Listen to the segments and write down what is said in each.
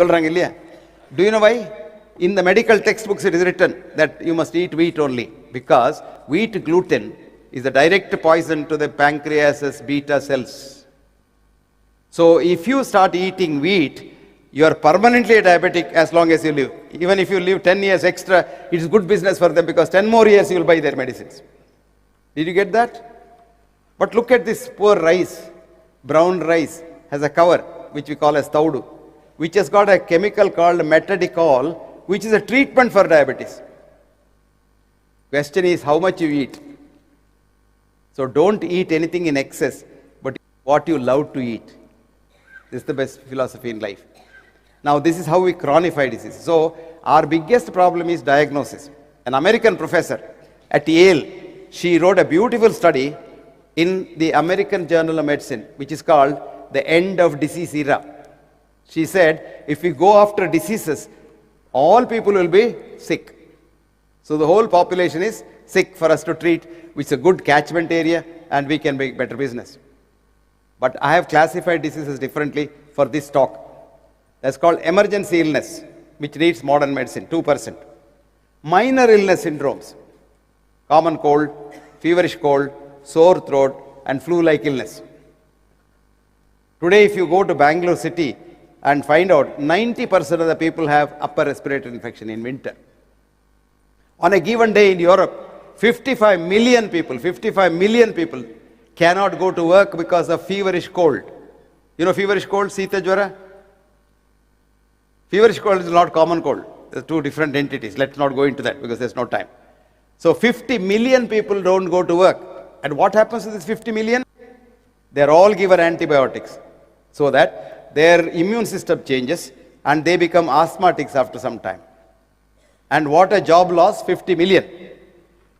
Do you know why? In the medical textbooks it is written that you must eat wheat only, because wheat gluten is a direct poison to the pancreas's beta cells. So if you start eating wheat, you are permanently diabetic as long as you live. Even if you live 10 years extra, it is good business for them, because 10 more years you will buy their medicines. Did you get that? But look at this poor rice. Brown rice has a cover which we call as taudu, which has got a chemical called metadicol, which is a treatment for diabetes. Question is how much you eat. So don't eat anything in excess, but what you love to eat. This is the best philosophy in life. Now this is how we chronify disease. So our biggest problem is diagnosis. An American professor at Yale, she wrote a beautiful study in the American Journal of Medicine, which is called The End of Disease Era. She said, if we go after diseases, all people will be sick. So the whole population is sick for us to treat, which is a good catchment area, and we can make better business. But I have classified diseases differently for this talk. That's called emergency illness, which needs modern medicine, 2%. Minor illness syndromes, common cold, feverish cold, sore throat, and flu-like illness. Today, if you go to Bangalore city and find out, 90% of the people have upper respiratory infection in winter. On a given day in Europe, 55 million people cannot go to work because of feverish cold. You know feverish cold, Sita Jwara? Feverish cold is not common cold. There are two different entities. Let's not go into that because there's no time. So 50 million people don't go to work. And what happens to this 50 million? They are all given antibiotics so that their immune system changes and they become asthmatics after some time. And what a job loss, 50 million.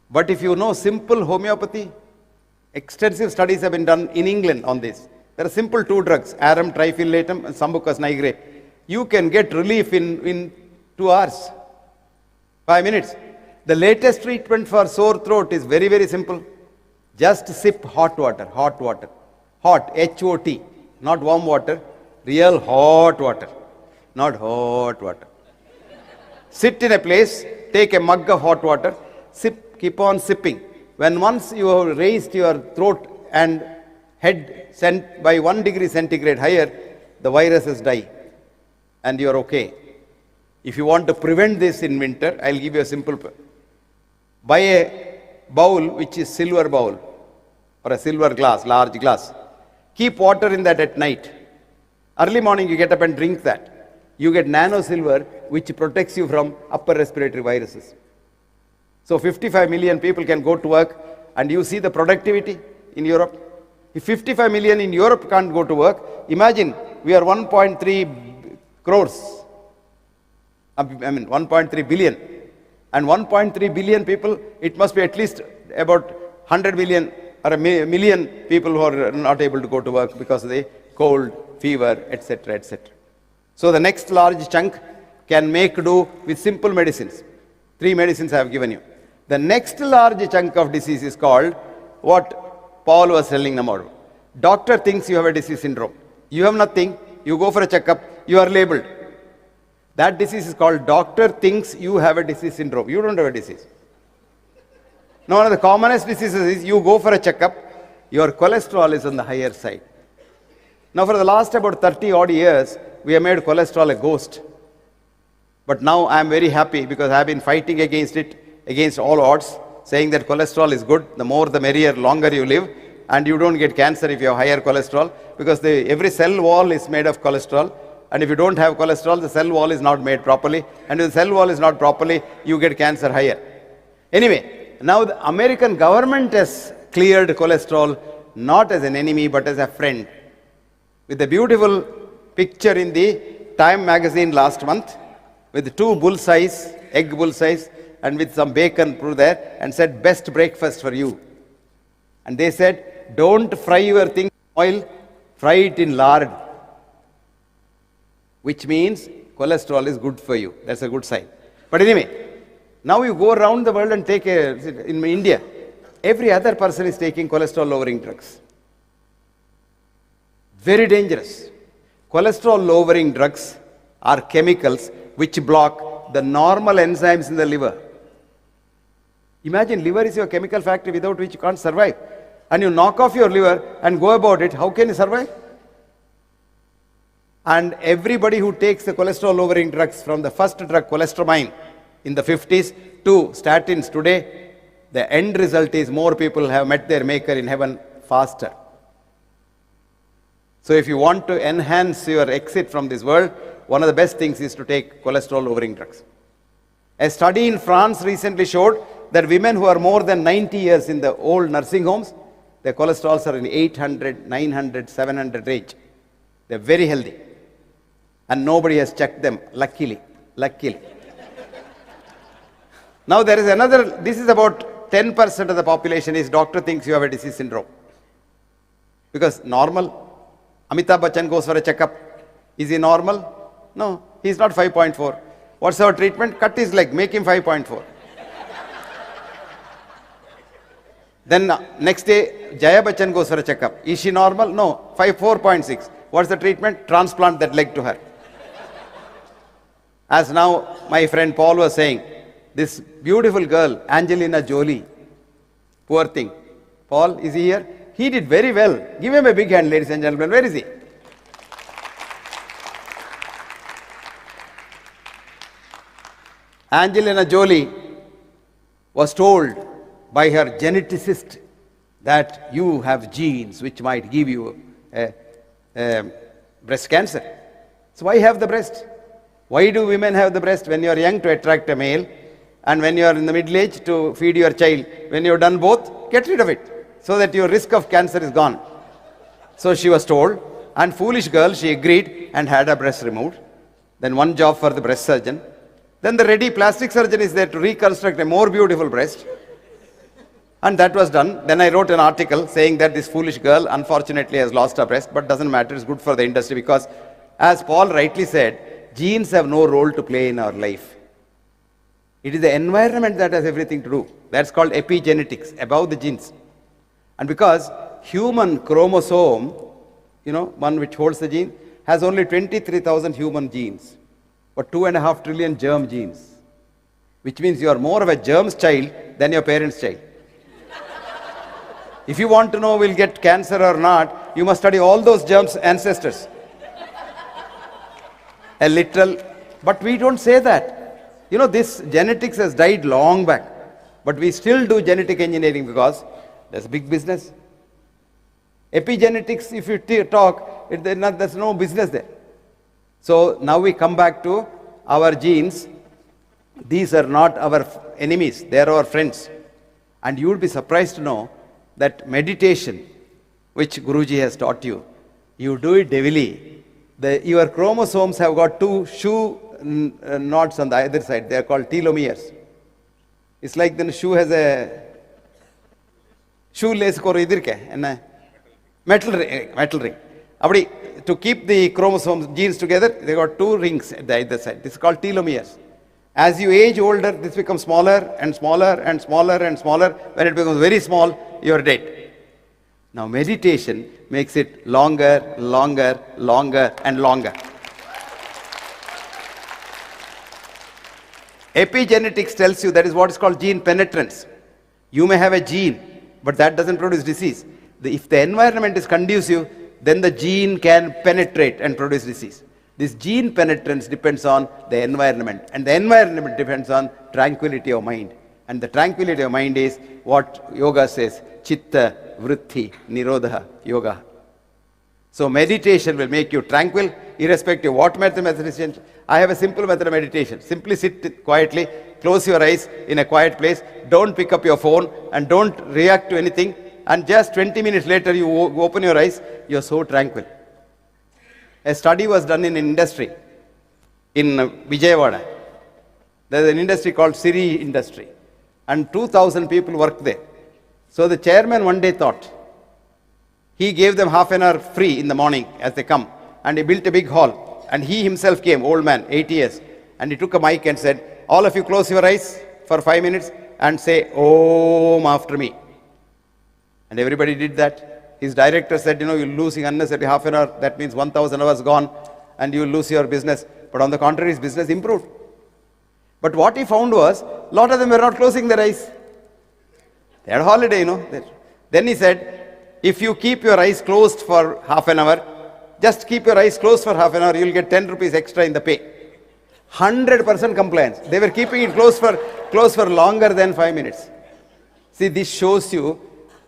But if you know simple homeopathy, extensive studies have been done in England on this. There are simple two drugs, arum triphylatum and Sambucus nigra. You can get relief in 2 hours, 5 minutes. The latest treatment for sore throat is very, very simple. Just sip hot water. Hot, H-O-T, not warm water, real hot water, not hot water. Sit in a place, take a mug of hot water, sip, keep on sipping. When once you have raised your throat and head sent by 1 degree centigrade higher, the viruses die and you are okay. If you want to prevent this in winter, I'll give you a simple. Buy a bowl which is silver bowl or a silver glass, large glass. Keep water in that at night. Early morning you get up and drink that. You get nano silver which protects you from upper respiratory viruses. So 55 million people can go to work and you see the productivity in Europe. If 55 million in Europe can't go to work, imagine we are 1.3 crores. 1.3 billion. And 1.3 billion people, it must be at least about 100 million or a million people who are not able to go to work because of the cold, fever, etc., etc. So the next large chunk can make do with simple medicines. 3 medicines I have given you. The next large chunk of disease is called what Paul was telling about. Doctor thinks you have a disease syndrome. You have nothing. You go for a checkup. You are labeled. That disease is called doctor thinks you have a disease syndrome. You don't have a disease. Now, one of the commonest diseases is you go for a checkup, your cholesterol is on the higher side. Now, for the last about 30 odd years, we have made cholesterol a ghost. But now I am very happy because I have been fighting against it, against all odds, saying that cholesterol is good, the more the merrier, longer you live, and you don't get cancer if you have higher cholesterol, because every cell wall is made of cholesterol. And if you don't have cholesterol, the cell wall is not made properly. And if the cell wall is not properly, you get cancer higher. Anyway, now the American government has cleared cholesterol not as an enemy, but as a friend. With a beautiful picture in the Time magazine last month, with 2 bullseyes, egg bullseyes, and with some bacon through there, and said, best breakfast for you. And they said, don't fry your thing in oil, fry it in lard. Which means cholesterol is good for you. That's a good sign. But anyway, now you go around the world and take in India, every other person is taking cholesterol lowering drugs. Very dangerous. Cholesterol lowering drugs are chemicals which block the normal enzymes in the liver. Imagine, liver is your chemical factory without which you can't survive. And you knock off your liver and go about it, how can you survive? And everybody who takes the cholesterol lowering drugs, from the first drug, cholesterol in the 50s, to statins today, the end result is more people have met their maker in heaven faster. So if you want to enhance your exit from this world, one of the best things is to take cholesterol lowering drugs. A study in France recently showed that women who are more than 90 years in the old nursing homes, their cholesterols are in 800, 900, 700 range. They're very healthy. And nobody has checked them, luckily. Now there is another, this is about 10% of the population is doctor thinks you have a disease syndrome. Because normal, Amitabh Bachchan goes for a checkup. Is he normal? No, he's not 5.4. What's our treatment? Cut his leg, make him 5.4. Then next day, Jaya Bachchan goes for a checkup. Is she normal? No, 4.6. What's the treatment? Transplant that leg to her. As now my friend Paul was saying, this beautiful girl, Angelina Jolie, poor thing. Paul, is he here? He did very well. Give him a big hand, ladies and gentlemen. Where is he? Angelina Jolie was told by her geneticist that you have genes which might give you breast cancer. So why have the breast? Why do women have the breast when you are young to attract a male, and when you are in the middle age to feed your child? When you have done both, get rid of it so that your risk of cancer is gone. So she was told, and foolish girl, she agreed and had her breast removed. Then one job for the breast surgeon. Then the ready plastic surgeon is there to reconstruct a more beautiful breast. And that was done. Then I wrote an article saying that this foolish girl unfortunately has lost her breast, but doesn't matter, it's good for the industry, because as Paul rightly said, genes have no role to play in our life. It is the environment that has everything to do. That's called epigenetics, above the genes. And because human chromosome, one which holds the gene, has only 23,000 human genes, but 2.5 trillion germ genes, which means you are more of a germ's child than your parents' child. If you want to know we'll get cancer or not, you must study all those germs' ancestors. A little, but we don't say that. This genetics has died long back, but we still do genetic engineering because there's big business. Epigenetics, if you talk, there's no business there. So now we come back to our genes. These are not our enemies, they are our friends. And you will be surprised to know that meditation, which Guruji has taught you, you do it daily. Your chromosomes have got two shoe knots on the either side. They are called telomeres. It's like the shoe has a shoelace or metal ring. To keep the chromosomes, genes together, they got two rings at the either side. This is called telomeres. As you age older, this becomes smaller and smaller and smaller and smaller. When it becomes very small, you are dead. Now meditation makes it longer, longer, longer and longer. Epigenetics tells you that is what is called gene penetrance. You may have a gene, but that doesn't produce disease. If the environment is conducive, then the gene can penetrate and produce disease. This gene penetrance depends on the environment, and the environment depends on tranquility of mind. And the tranquility of mind is what yoga says, chitta, vritti, nirodha, yoga. So meditation will make you tranquil, irrespective of what method of meditation. I have a simple method of meditation. Simply sit quietly, close your eyes in a quiet place, don't pick up your phone and don't react to anything, and just 20 minutes later you open your eyes, you are so tranquil. A study was done in industry in Vijayawada. There is an industry called Siri industry, and 2,000 people worked there. So the chairman one day thought, he gave them half an hour free in the morning as they come, and he built a big hall, and he himself came, old man, 80 years, and he took a mic and said, all of you close your eyes for 5 minutes and say Om after me. And everybody did that. His director said, you're losing unnecessarily half an hour, that means 1,000 hours gone, and you'll lose your business. But on the contrary, his business improved. But what he found was, a lot of them were not closing their eyes. They had a holiday, you know. Then he said, if you keep your eyes closed for half an hour, just keep your eyes closed for half an hour, you'll get 10 rupees extra in the pay. 100% compliance. They were keeping it closed for longer than 5 minutes. See, this shows you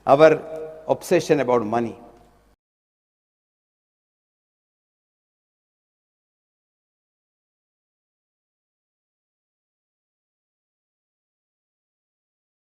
our obsession about money.